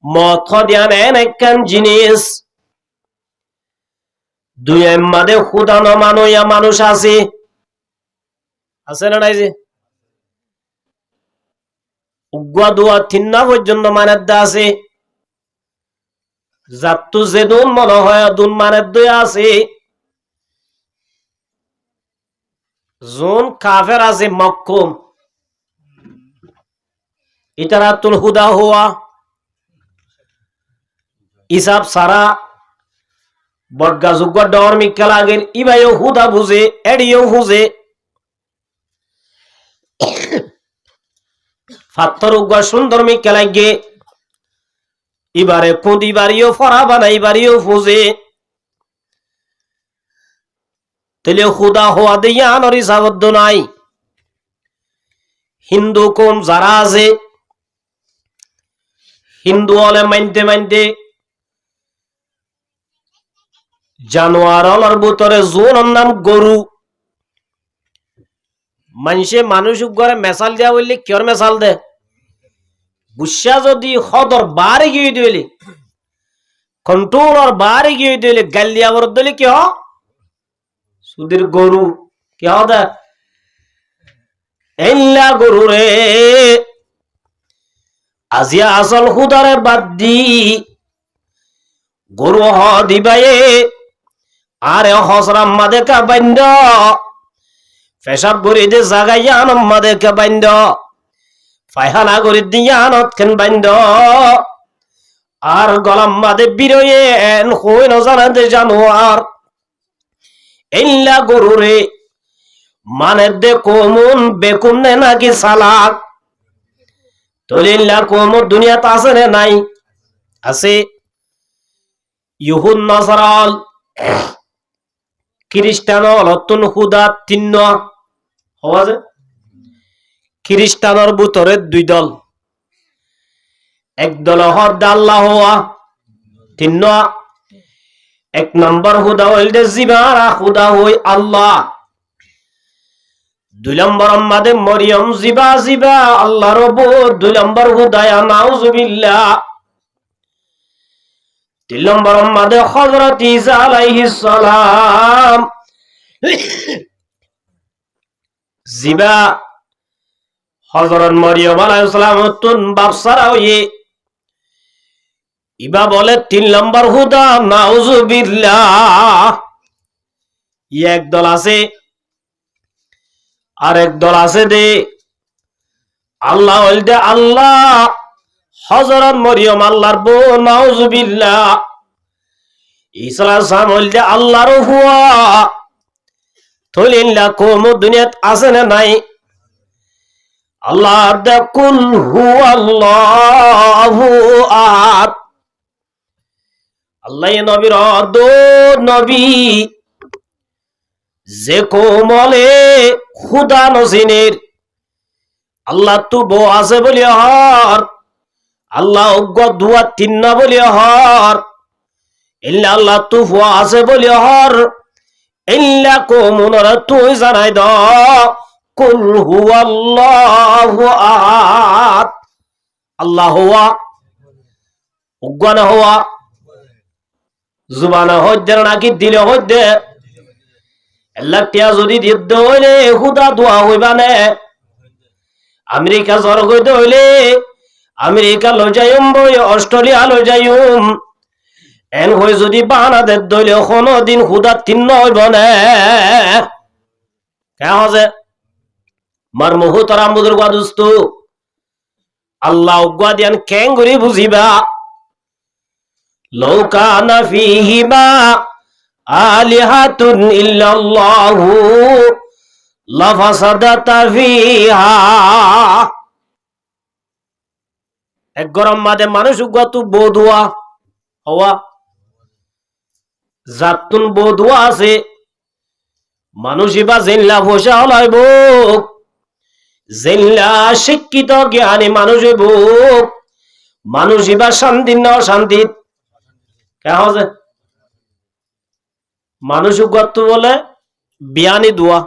মত দিয়ান একখান জিনিস দুই মাদে খুদানো মানইয়া মানুষ আছে না নাই যে উগ্গা দুয়া তিন্না পর্যন্ত মানের দা আছে জাতু যেদুন মনে হয় দুন মানের দুই আছে জোন কাফের আছে মক্কুম ইতারাতুল হুদা হুয়া ইসাব সারা বড্গা যুগ ডর মিক্কা লাগের ইবাইও হুদা বুঝে এডিও বুঝে ফাত্তর উগ্গা সুন্দর মিক্কা লাগে ইবারে পুঁদি বাড়িও ফরা বানাই বাড়িও ফুজে তেলে হুদা হওয়া দিয়া আনরি সাবদ্ধ নাই হিন্দু কম যারা আছে হিন্দু হলে মানতে মানতে জানোয়ার হলার ভিতরে জোন নাম গরু মানুষ ঘরে মেসাল দেওয়া বললে কিয়র মেসাল দে বুসা যদি হদর বারে গিয়ে দিলে কন্ট্রোলর বারে গিয়ে দিলে গালিয়া বর দিলে কি হ সুদের গরু কি হ দে এল্লা গরু রে আজিয়া আসল হুদারে বাদ দি গরু হ দিবায়ে আরে হসরাম মাদে কা বাইন্দ পেশাব গরি দে জাগাইয়া আনম মাদে কা বাইন্দ ফায়খানা গরি দিয়া আনত কেন বাইন্দ আর গলাম মাদে বিরয়ে এন হই ন জানা দে জানোয়ার এল্লা গরু রে মানে দে কোমুন বেকুম নে নাকি সালাক তলিল্লা কোমুন দুনিয়াতে আছে রে নাই আছে ইহুদ নাসারাল খ্রিস্টান লতুন হুদা তিন্ন হওয়া যায় খ্রিস্টানের ভিতরে দুই দল এক দল হদ আল্লাহ হওয়া তিন্ন এক নম্বর হুদা হইল জিবারা হুদা হই আল্লাহ দুই নম্বর আমাদে মরিয়ম জিবা জিবা আল্লাহ রব দুই নম্বর হুদায়া নাউজুবিল্লাহ তিন নম্বর আমাদে হযরত ঈসা আলাইহিস সালাম জিবা হযরত মরিয়ম আলাইহিস সালাম তুন বাপসারা হইয়ে ইবা বলে তিন নম্বর হুদা নাউজুবিল্লাহ এক দল আছে আর এক দল আছে দে আল্লাহ ওলদে আল্লাহ হযরত মরিয়ম আল্লাহর বউ নাউজুবিল্লাহ ঈসা আলাইহিস সালাম ওলদে আল্লাহর হুয়া তলিল্লা কোম দুনিয়াত আছে না নাই আল্লাহ দে কুল হুয়াল্লাহু আহাদ আল্লাহ নবীর দো নবী যে কোমলে খুদা নসিনের আল্লাহ তু বো আছে বলি হর আল্লাহ অজ্ঞ দুয়া তিন্না বলি হর ইল্লা আল্লাহ তু ফো আছে বলি হর ইল্লা কোমনরা তুই জানাই দ কুল হুয়াল্লাহু আহাদ আল্লাহ হুয়া অজ্ঞ না হুয়া জুবানা হইতে নাকি দিলে হইতে আল্লাহ টিয়া যদি দিত হইলে হুদা দোয়া হইবানে আমেরিকা জ্বর হইতে হইলে আমেরিকা লো যাইম বই অস্ট্রেলিয়া লো যাইম এন হই যদি বাংলাদেশ দইলে কোনো দিন হুদা তিন্ন হইব না কে হজে মার মুহু তারা মুদুর গাদুস্ত আল্লাহ উগ্গা দিয়ান কেং করি বুঝিবা لو كان فيهما آلهة إلا الله لفسدتا فيها এক গরম মাদে মানুষ গত বদুয়া হওয়া জাতুন বদুয়া আছে মানুষ ইবা জেনলা ভোসা হলাইব জেনলা শিক্ষিত জ্ঞানী মানুষ হইব মানুষ ইবা শান্তি না অশান্তি মানুষ গত বলে বিয়ানি দোয়া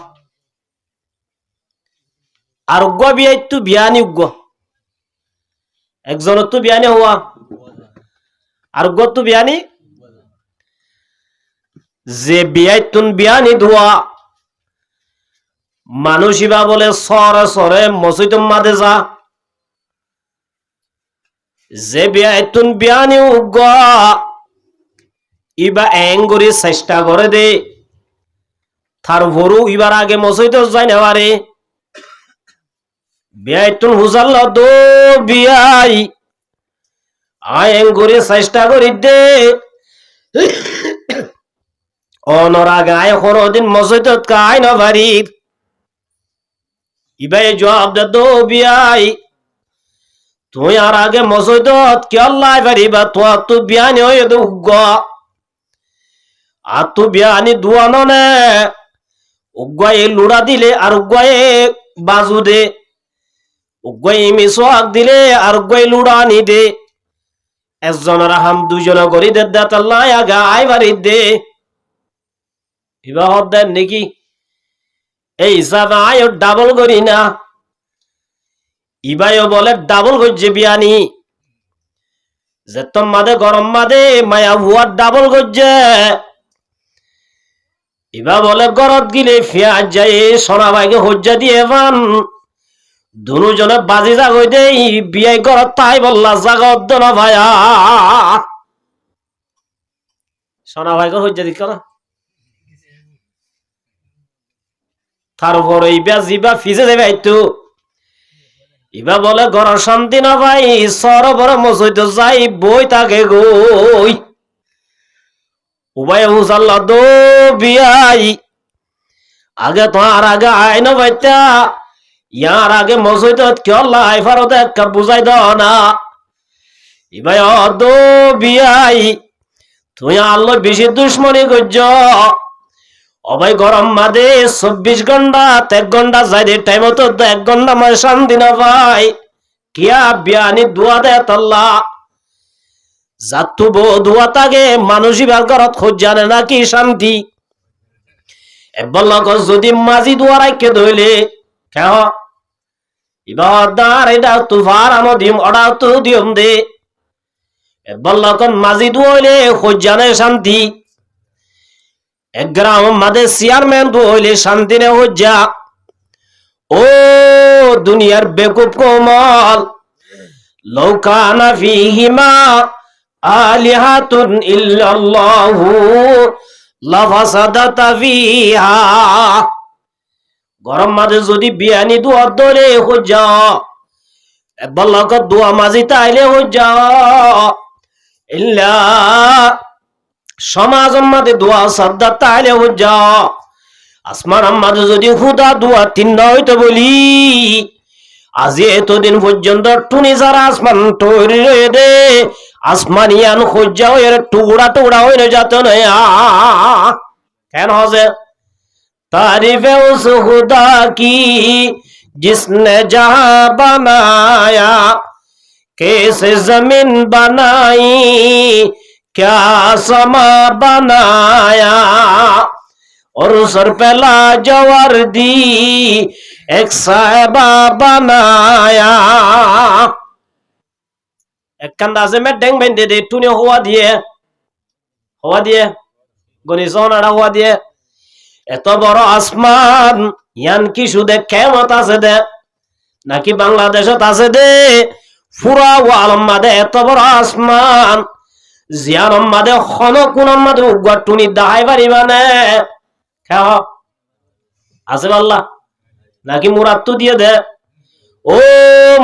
আর উগ্র বিয়াই তো বিয়ানি উগ্র একজন তো বিয়ানি হওয়া আর গত বিয়ানি যে বিয়াইতুন বিয়ানি ধোয়া মানুষিবা বলে সরে সরে মসজিদ মাদে যা যে বিয়াইতুন বিয়ানি উগা ইবা এঙ্গুরি চেষ্টা করে দে তার ভরু ইবার আগে মসজিদ যায় না পারে বিয়াইতুন হুজাল দো বিয়াই আয় এঙ্গুরি চেষ্টা করি দে অনরা গায়ে কোনদিন মসজিদত কাই না পারি ইবাই জবাব দে দো বিয়াই তুই আর আগে মসজিদত কি আল্লাহ পারিবা তো বিয়ানি হয়ে দে উগা আর তো বিয়ানি দুয়ানো নে উগায়ে লুড়া দিলে আর উগায়ে বাজু দে উগায়ে মিসওয়াক দিলে আর উগায়ে লুড়া নি দে একজনের হাম দুজন করি দে দাত আল্লাহ আগা আই বাড়ি দে বিবাহ দেন নাকি এই হিসাবে আয় ডাবল করি না ইবাইও বলে ডাবল করছে বিয়ানি যে তোমাদের গরম মাদে মায়া ভুয়ার ডাবল করছে ইবা বলে গরত গিলে ফিয়াজ যায় সোনা ভাইকে হজ্জা দিয়ে পান দুজনে বাজি জাগই দে বিয়াই গরত তাই বললা জাগত না ভাইয়া সোনা ভাইকে হজ্জা দিক না তারপরে ইবা জিবা ফিজে দেবে একটু ইবা বলে ঘর শান্তি না ভাই সরবর মসজিদ যাই বই তাকে গই উবাই হুজাল্লা দো বিয়াই আগে তো আর আগে আয় না বাইতা ইয়ার আগে মসজিদত কি আল্লাহ আই ফারত একটা বুঝাই দাও না ইবাই দো বিয়াই তুই আল্লাহ বেশি দুশ্মনী করছ অবাই গরম মাদে 24 ঘন্টা 1 ঘন্টা যাই দে টাইম তো 1 ঘন্টা মানে শান্তি না ভাই কিয়া বিয়ানি দোয়া দে আল্লাহ জাতু বো দোয়া তাকে মানুষই বের করত খোঁজ জানে না কি শান্তি বলল যদি মাঝি দোয়া রাখে ধইলে কেহ ইবাদার এটা তুফার আনো দিম অডা তো দিম দে বলল মাঝি দোয়াইলে খোঁজ জানে শান্তি এক গ্রাম মাদে চেয়ারম্যান হইলে শান্তি নে হজ্জা ও দুনিয়ার বেকুব কোমল লৌকানা ফিহিমা আলিহাতুন ইল্লাল্লাহু লাফাসাদাতা ফিহা গরম মাদে যদি বিয়ানি দোয়া ধরে হজ্জা বল্লক দোয়া মাঝি তাইলে হজ্জা ইল্লা সমাজ মাদে দোয়া সাদ্দা তাইলে হজ্জা আসমান মাদে যদি খুদা দোয়া তিন হইতো বলি আজি এতদিন পর্যন্ত টুনি যারা আসমান তৈরি রয়ে দে আসমানিয়ান হজ্জা হয়ে টুকরা টুকরা হয়ে যেত না কেন হজে तारीफ़े उस खुदा की जिसने जहां बनाया कैसे जमीन बनाई क्या समा बनाया और सर पे लाजवाब दी एक साहिबा बनाया एक अंदाजे में डेंग बन दे तूने हुआ दिए गनिसोना हुआ दिए এত বড় আসমান ইয়ান কি শুধু কেমত আছে দে নাকি বাংলাদেশত আছে দে পুরা ওয়ালম মাদে এত বড় আসমান জিয়ারম মাদে খন কোন মাদে উগটুনি দাহাই পারিবা নে খাও আছে আল্লাহ নাকি মুরাদ তো দিয়ে দে ও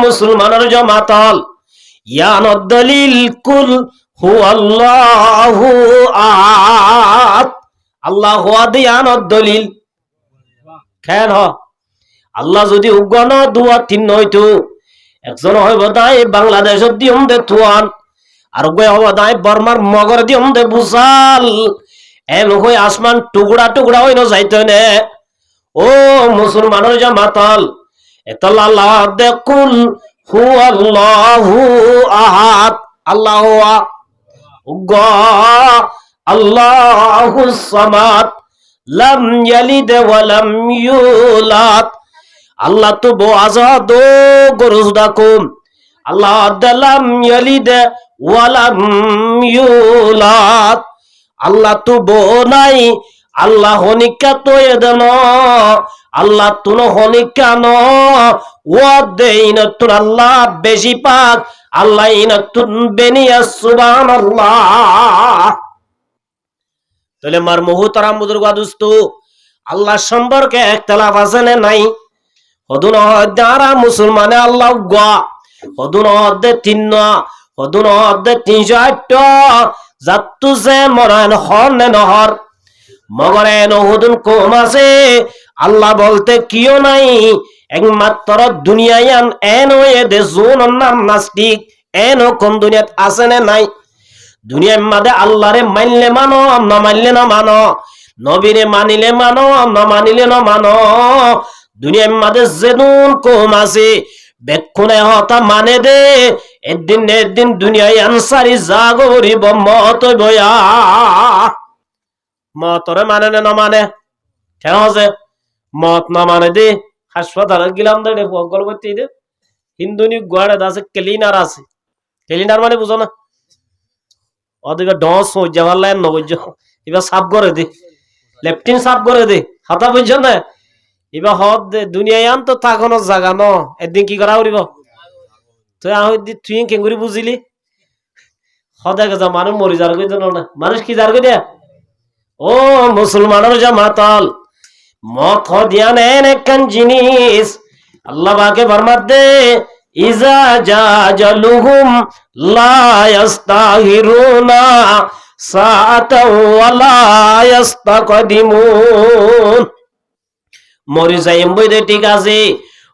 মুসলমানের জামাতল ইয়ান দলিল কুল হুয়াল্লাহু আহাদ আল্লাহ দিয়ান দলিল কেন আল্লাহ যদি উগন দুয়া তিন হইতো একজন হইব দাই বাংলাদেশত দিয়ম দে তুয়ান আর গয় হব দাই বর্মার মগর দিয়ম দে বুসাল এম হই আসমান টুকরা টুকরা হইন যাইতো নে ও মুসলমানের জামাতল এতল আল্লাহ দে কুল হুয়াল্লাহু আহাদ আল্লাহু উগ আল্লাহুস সামাদ লাম ইয়ালিদ ওয়া লাম ইউলাদ আল্লাহ তো বো আজাদ গরুজ ডাকুম আল্লাহ লাম ইয়ালিদ ওয়ালাম ইউলাদ, আল্লাহ তো বউ নাই, আল্লাহ হনিকা তো এদন, আল্লাহ তুন হনিকা ন ওয়াদে ইনতুন আল্লাহ বেশি পাক, আল্লাহ ইনতুন বেনিয়া সুবহানাল্লাহ। তাহলে মার মুহতারাম বুজুর্গ দোস্ত, আল্লাহ সম্পর্কে একতলাফ আছে না নাই? হদুন যারা মুসলমানে আল্লাহ গা হদুন অর্ধে তিন হদুন অর্ধে 308 যাত্তু যে মরান হর নে নহর মগরে নহদুন কম আছে। আল্লাহ বলতে কিও নাই, একমাত্র দুনিয়ায়ান এন হয়ে দে জোন নাম নাস্তিক এন কোন দুনিয়াত আছে না নাই? দুনিয়ার মাঝে আল্লাহরে মানলে মানো, না মানলে না মানো, নবীরে মানিলে মানো, না মানিলে না মানো। দুনিয়ার মাঝে যেদিন কম আছে বেক্ষণে হতা মানে দে, একদিন দুনিয়ায় আনসারি জাগরিব মত বয়া মতরে মানে না মানে কেন আছে মত না মানে দে হাসপাতালে গেলাম দে গর্ভবতী দে হিন্দুনি গোয়াড়ে আছে ক্লিনার আছে। ক্লিনার মানে বুঝো না? ওদিকে ডস হয়ে যাওয়ার লাইন নবজ এবার সাফ করে দে, লেফটিন সাফ করে দে, হাতা বুঝছ না? এবার হদ দে দুনিয়ায় আন তো থাকানোর জায়গা ন, একদিন কি করা করিব তুই তুই কেঙ্গুরি বুঝিলি সদায় যা মানুষ মরি যার কই না, মানুষ কি যার কই দেয়া। ও মুসলমানের জামাতাল মত দিয়া নেন একখান জিনিস আল্লাহ বাকে ফরমাত দে, ইজা জাজালুহুম লা ইস্তাগিরুনা সাআতাও ওয়া লা ইস্তাকদিমুন। মরি যাইম বইতে ঠিক আছে,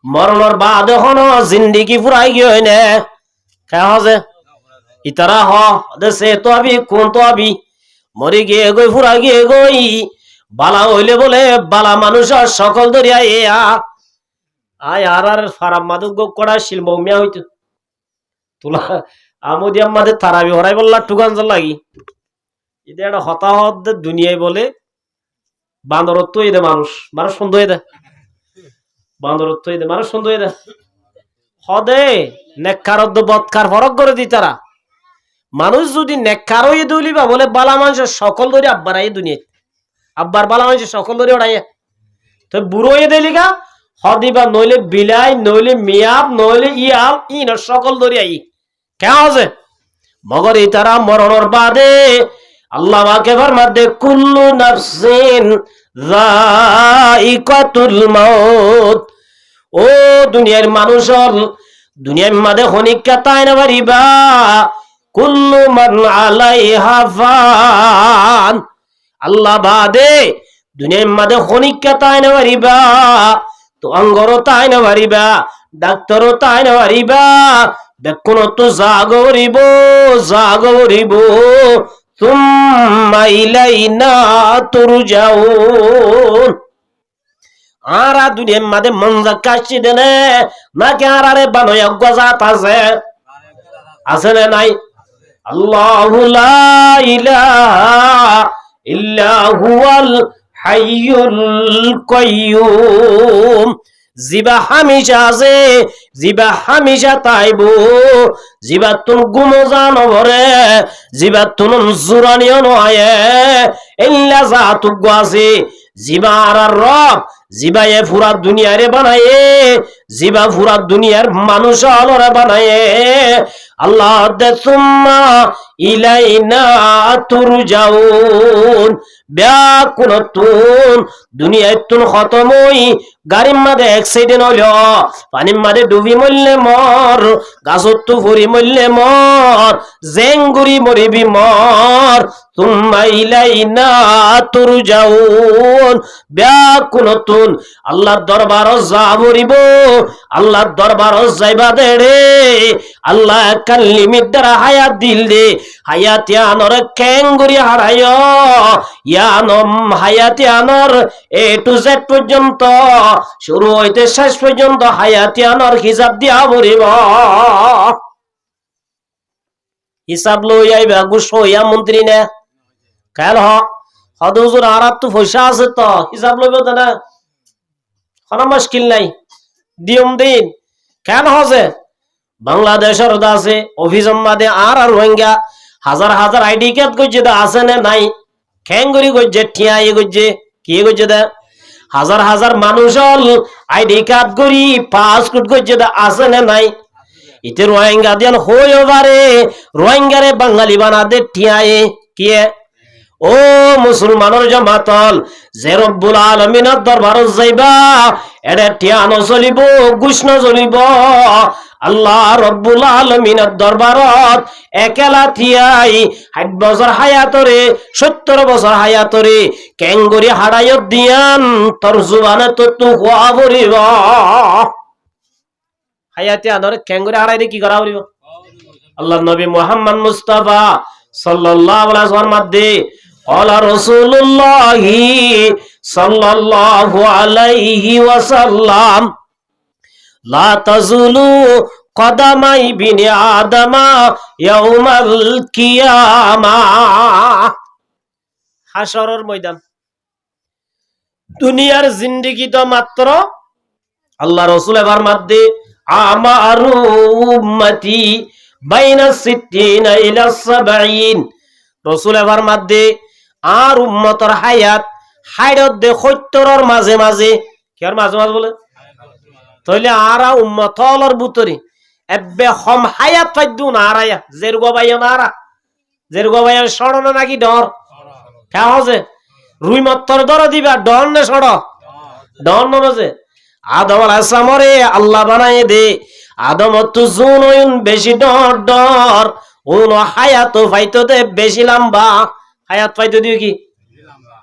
মরণের বাদ এখনো জিন্দিগি ফুরাই গিয়ে হয় না কে হজে ইতারা হ দেশে তো আবি কোন তো আবি মরি গিয়ে গই ফুরা গিয়ে গই বালা হইলে বলে বালা মানুষের সকল দরিয়া এয়া আয় আর ফারাম মাদুক কড়া শিল্প মিয়া হইতো তোলা আমদিয়া মাদের তারাবি হরাই বললা টুকান লাগি এটা একটা হতাহত দুনিয়ায় বলে বান্দরত্ব দে মানুষ মানুষ সুন্দর দে বান্দরত্ব দে মানুষ সুন্দর দে হদে নেককারদ্দ বৎকার ফরক করে দি তারা মানুষ যদি নেককার হয়ে দলিবা বলে বালা মানুষের সকল ধরে আব্বার আই দুনিয়ায় আব্বার বালা মানুষের সকল ধরে ওড়াইয়া তো বুড়ো হয়ে দিলিগা হদিবা নইলে বিলাই নইলে মিয়াব নইলে ইয়াল ইন সকল ধরে আই কেন আছে মগর এই তারা মরণের বাদে আল্লাহ পাকে ফরমাত দে কুল্লু নাফসিন যায়িকাতুল মাউত। ও দুনিয়ার মানুষর দুনিয়ার মাঝে খনিকা তাই না পারিবা কুল্লু মান আলাইহা ফান। আল্লাহ বাদে দুনিয়ার মাঝে খনিকা তাই না পারিবা, তো অঙ্গরও তাই না পারিবা, ডাক্তারও তাই না পারিবা, বেকুন তো জাগরিব জাগরিব তুম্মা ইলাইনা তুরজাউন। আরা দুনিয়ার মাঝে মনজা কাশি দেনে নাকি আরে বানয়া গজাত আছে না নাই? আল্লাহু লা ইলাহা ইল্লা হুয়াল হাইয়ুল কাইয়্যুম। জিবা হামেশা আছে, জিবা হামেশা তাইব, জিবা তুন গুমো জানো ভরে, জিবা তুন জুরানিও নয় ইল্লা জাতুগ আছে। জিবা আর রব জিবায়ে পুরা দুনিয়ারে বানায়ে, জিবা পুরা দুনিয়ার মানুষ আলোরে বানায়ে। আল্লাহ দে সুম্মা ইলাইনা তুরজাউন। ব্যাকুনতুন দুনিয়ায় তুন খতমই গাড়ির মাঝে অ্যাক্সিডেন্ট হইল, পানির মাঝে ডুবি মরলে মর, গাছত ফুরি মরলে মর, জেঙ্গুরি মরিবি মর। তুম্মা ইলাইনা তুরজাউন। ব্যাকুনতুন আল্লাহর দরবার যা মরিব, আল্লাহর দরবার যাইবা দে রে। আল্লাহ একটা লিমিট দ্বারা হায়াত দিল দে, হায়াতি আনর ক্যাঙ্গুরি হারায় ইয়ানম হায়াতি আনর এ টু জেড পর্যন্ত শুরু হইতে শেষ পর্যন্ত হায়াতি আনর হিসাব দিয়া মরিব। হিসাব লই আইবা গুস হইয়া মন্ত্রী না কাল হদ হুজুর আর তো পয়সা আছে তো হিসাব লইব না কোনো মুশকিল নাই দিয়ম দিন কেন হজে বাংলাদেশের আছে অফিস মাদে আর রোহিঙ্গা হাজার হাজার আইডি কার্ড করছে দা আছে না নাই খেঙ্গুরি করছে ঠিয়াই করছে কি করছে দা হাজার হাজার মানুষ আইডি কার্ড করি পাসপোর্ট করছে দা আছে না নাই ইতে রোহিঙ্গা দিয়ান হইও পারে রোহিঙ্গারে বাঙালি বানাদে ঠিয়াই কি ও মুসলমানের জামাতল যে রব্বুল আলামিনের দরবারত যাইবা এডে টিয়ানো চলিব গুষ্ণ চলিব আল্লাহ রব্বুল আলামিনের দরবারত একেলা থিয়াই 60 বছর হায়াতরে 70 বছর হায়াতরে কেঙ্গুরি হাড়াইত দিয়ান তোর জুবানে তো তু হওয়া পড়িব হায়াতে আদরে কেঙ্গুরি হাড়াইলে কি করা পড়িব আল্লাহর নবী মুহাম্মদ মুস্তাফা সাল্লাল্লাহু আলাইহি ওয়াসাল্লাম মাদ্দে قال رسول الله صلى الله عليه وسلم لا تزول قدم ابن آدم يوم القيامة হাশরের ময়দান দুনিয়ার জিন্দেগি তো মাত্র আল্লাহ রাসূল এবার মধ্যে আমারু উম্মতি বাইনা 60 ইলা 70 রাসূল এবার মধ্যে আর উম্মতর হায়াত হাইরত দে 70 মাঝে মাঝে কের মাঝে মাঝে বলে তাইলে আরা উম্মতলর বুতরি এবে হম হায়াত পাইদু না আরায়া জেরগো বাইয়া না আরা জেরগো বাইয়া সড়ন নাকি ডর কা হজে রুই মত্তর দর দিবা ডর না সড় ডর নমজে আদম আলাইহিস সালামরে আল্লাহ বানায়ে দে আদম তো জুনুন বেশি ডর ডর ওন হায়াত পাইতো দে বেশি লম্বা হায়াত পাইতো দিও কি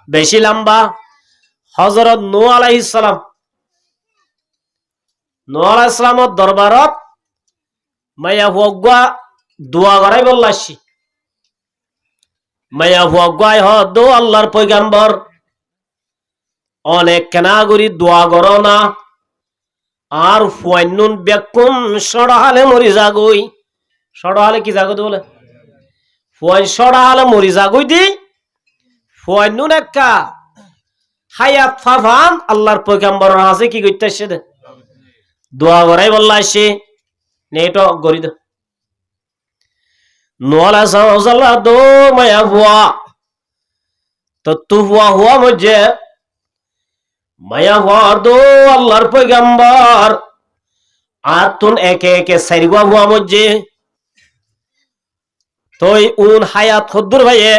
বেশি লম্বা হযরত নূহ আলাইহিস সালাম নূহ আলাইহিস সালামর দরবারত মায়া হুয়া দোয়া করাই বললাছি মায়া হুয়া হ দো আল্লাহর পয়গম্বর অনেক কেনাগুরি দোয়া করো না আর ফুয়ান্নুন বেকুন সড়হালে মরি যাগই সড়হালে কি যাগো বলে ফুয়ান সড়হালে মরি যাগই দি ফুয়ান্নুন একা হায়াত ফাফান আল্লাহর পয়গম্বর আছে কি কইতেছে দে দোয়া করাই বললাছি নেটো গরি দে নোলা সাল্লাল্লাহ দো মায়া হুয়া তো তু হুয়া মুঝে মায়া হুয়া দো আল্লাহর পয়গম্বর আতুন একে একে সাইরগা হুয়া মুঝে তোই উন হায়াত খুদুর ভাইয়ে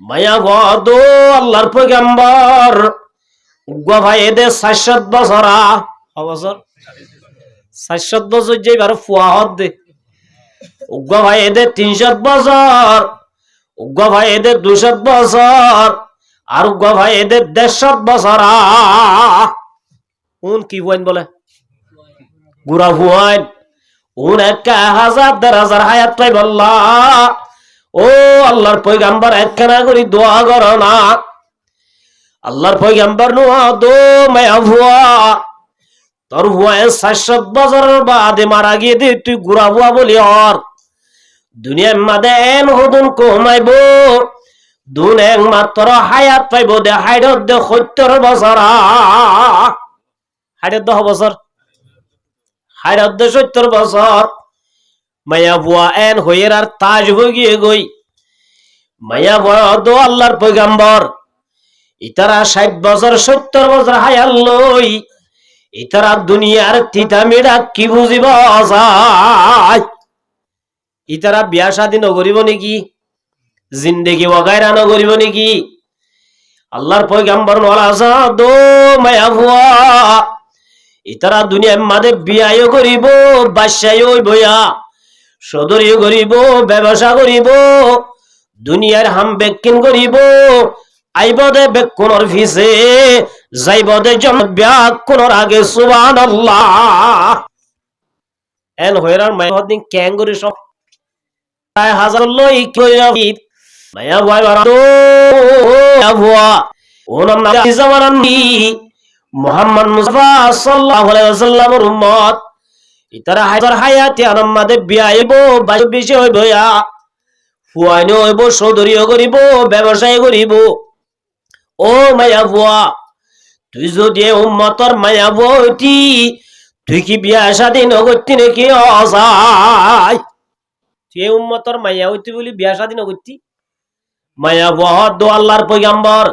মায়া হুয়া দো আল্লাহর পয়গম্বর উগা ভাই দে 60 বছরা বছর 60 বছর যে বার ফুয়া হদ দে উগা ভাই এদের 300 বছর উগা ভাই এদের 200 বছর আর উগা ভাই এদের 150 বছর উন কি হুয়াইন বলে গুড়া হুয়াইন উন 1000 হায়াত পাই বললা ও আল্লাহর পয়গম্বর একখানা করি দোয়া করো না আল্লাহর পয়গম্বর নোয়া দো মায়া হুয়া তোর হুয়া 60 বছরের বাদে মারা গিয়ে দে তুই গুড়া হুয়া বলি আর দুনিয়ার মাদে এন হদুন কমাইব দুন একমাত্র হায়াত পাইব দে হাইডত দে 70 বছর হাইডত 10 বছর হাইডত দে 70 বছর মায়া বুয়া এন হইয়ের আর তাজ হয়ে গিয়ে গই মায়া বুয়া দো আল্লাহর পয়গম্বর ইতারা 60 বছর 70 বছর হায়াত লই ইতারা দুনিয়ার তিতা মিডা কি বুঝিব যায় ইতারা বিয়া শাদী নগরিব নাকি জিন্দেগি ওগায়রা নগরিব নাকি আল্লাহর পয়গম্বর ওয়ালা দো মায়া হুয়া ইতারা দুনিয়ার মাঝে বিয়াও করিব বাদশাহী হইবয়া সদরিও করিব ব্যবসা করিব দুনিয়ার হাম বেকিন করিব আইবদে বেকুনর ফিসে যাইবদে জন বেকুনর আগে সুবহানাল্লাহ এন হইরার মাইহদিন ক্যাঙ্গুরি সব হাজার লই কই মায়া ভাই বারো আবুয়া ওনাম না জামানানি মুহাম্মদ মুস্তাফা সাল্লাল্লাহু আলাইহি ওয়াসাল্লামের উম্মত ইতারা হাজার হায়াতে আমাদের বিয়াইবো বাজে বেশি হইবয়া ফুয়াইনো হইব সদরিও করিব ব্যবসায় করিব ও মায়া বুয়া তুই যদি উম্মতর মায়া বুয়া হইতি তুই কি বিয়া শাদী নগরতি নাকি অসাই? তুই উম্মতর মাইয়া হইতি বলি বিয়া শাদী নগরতি? মায়া বহুত দো আল্লাহর পয়গাম্বর